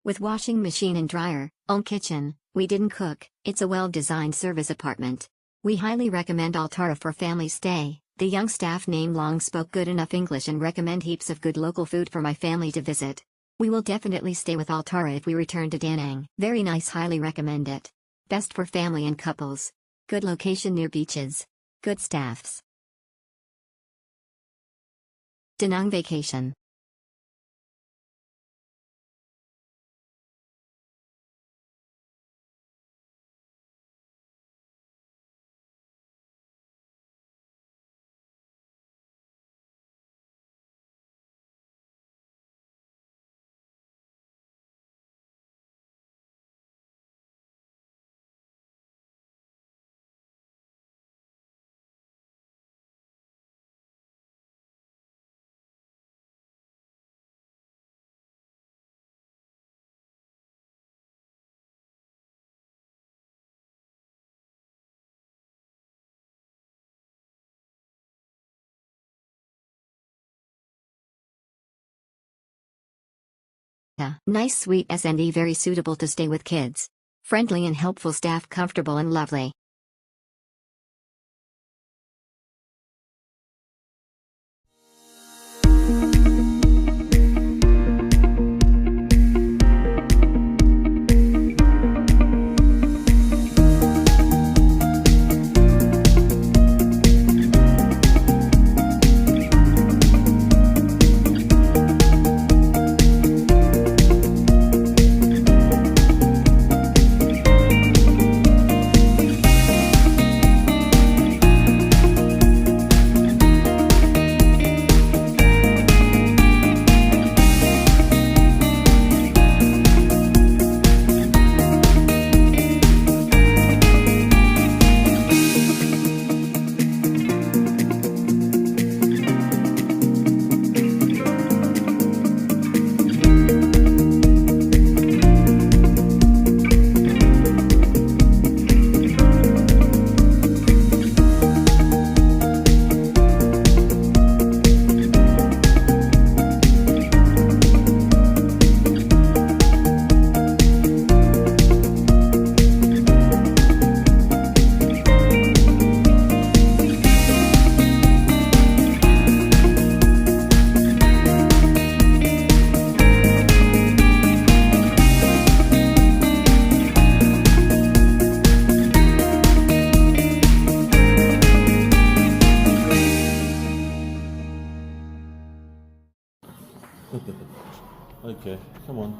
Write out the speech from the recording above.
With washing machine and dryer, own kitchen, we didn't cook. It's a well-designed service apartment. We highly recommend Altara for family stay. The young staff named Long spoke good enough English and recommend heaps of good local food for my family to visit. We will definitely stay with Altara if we return to Da Nang. Very nice, highly recommend it. Best for family and couples. Good location near beaches. Good staffs. Da Nang vacation. Nice suite S&E, very suitable to stay with kids. Friendly and helpful staff, comfortable and lovely. Okay, come on.